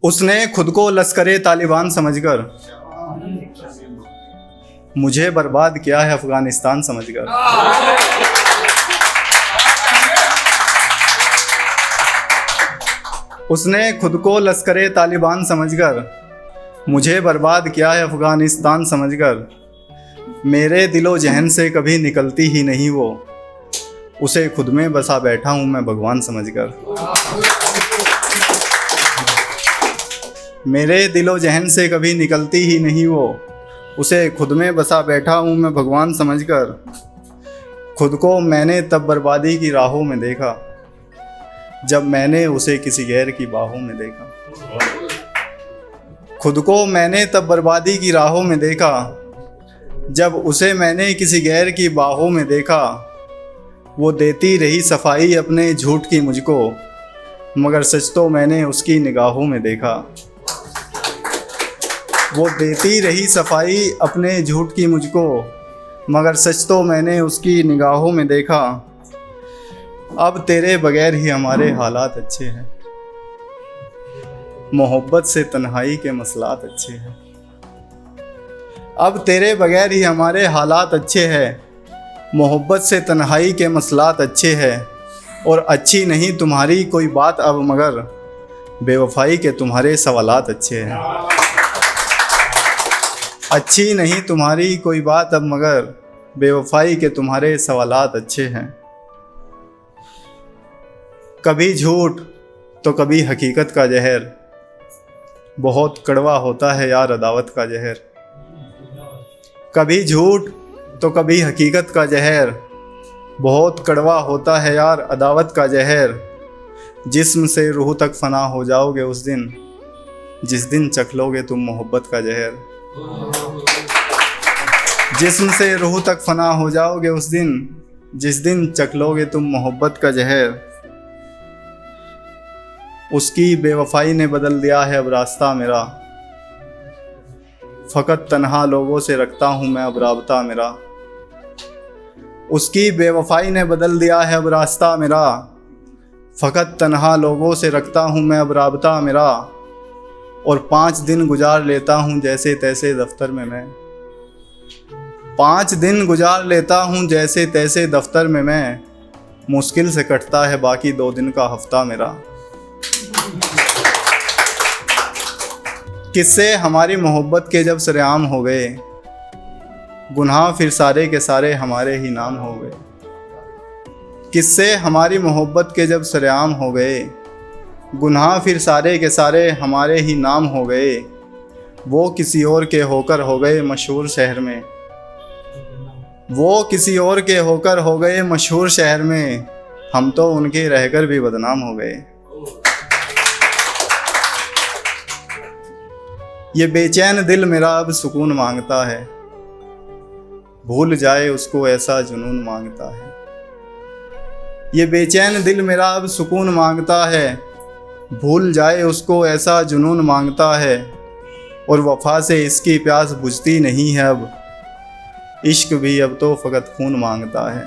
उसने खुद को लश्कर तालिबान समझकर मुझे बर्बाद किया है अफगानिस्तान समझकर। उसने खुद को लश्कर तालिबान समझकर मुझे बर्बाद किया है अफगानिस्तान समझकर। मेरे दिलो जहन से कभी निकलती ही नहीं वो, उसे खुद में बसा बैठा हूँ मैं भगवान समझकर। मेरे दिलो जहन से कभी निकलती ही नहीं वो, उसे खुद में बसा बैठा हूँ मैं भगवान समझकर। खुद को मैंने तब बर्बादी की राहों में देखा, जब मैंने उसे किसी गैर की बाहों में देखा। खुद को मैंने तब बर्बादी की राहों में देखा, जब उसे मैंने किसी गैर की बाहों में देखा। वो देती रही सफाई अपने झूठ की मुझको, मगर सच तो मैंने उसकी निगाहों में देखा। वो देती रही सफाई अपने झूठ की मुझको, मगर सच तो मैंने उसकी निगाहों में देखा। अब तेरे बगैर ही हमारे हालात अच्छे हैं, मोहब्बत से तन्हाई के मसलात अच्छे हैं। अब तेरे बगैर ही हमारे हालात अच्छे हैं, मोहब्बत से तन्हाई के मसलात अच्छे हैं। और अच्छी नहीं तुम्हारी कोई बात अब, मगर बेवफाई के तुम्हारे सवालात अच्छे हैं। अच्छी नहीं तुम्हारी कोई बात अब, मगर बेवफाई के तुम्हारे सवालात अच्छे हैं। कभी झूठ तो कभी हकीकत का जहर, बहुत कड़वा होता है यार अदावत का जहर। कभी झूठ तो कभी हकीकत का जहर, बहुत कड़वा होता है यार अदावत का जहर। जिस्म से रूह तक फना हो जाओगे उस दिन, जिस दिन चख लोगे तुम मोहब्बत का जहर। जिस्म से रूह तक फना हो जाओगे उस दिन, जिस दिन चख लोगे तुम मोहब्बत का जहर। उसकी बेवफाई ने बदल दिया है अब रास्ता मेरा, फ़कत तन्हा लोगों से रखता हूँ मैं अब राबता मेरा। उसकी बेवफाई ने बदल दिया है अब रास्ता मेरा, फ़कत तन्हा लोगों से रखता हूँ मैं अब राबता मेरा। और 5 दिन गुजार लेता हूँ जैसे तैसे दफ्तर में मैं, 5 दिन गुजार लेता हूँ जैसे तैसे दफ्तर में मैं। मुश्किल से कटता है बाकी 2 दिन का हफ्ता मेरा। किस्से हमारी मोहब्बत के जब सरेआम हो गए, गुनाह फिर सारे के सारे हमारे ही नाम हो गए। किस्से हमारी मोहब्बत के जब सरेआम हो गए, गुनाह फिर सारे के सारे हमारे ही नाम हो गए। वो किसी और के होकर हो गए मशहूर शहर में, वो किसी और के होकर हो गए मशहूर शहर में। हम तो उनके रहकर भी बदनाम हो गए। ये बेचैन दिल मेरा अब सुकून मांगता है, भूल जाए उसको ऐसा जुनून मांगता है। ये बेचैन दिल मेरा अब सुकून मांगता है, भूल जाए उसको ऐसा जुनून मांगता है। और वफा से इसकी प्यास बुझती नहीं है अब, इश्क भी अब तो फ़कत खून मांगता है।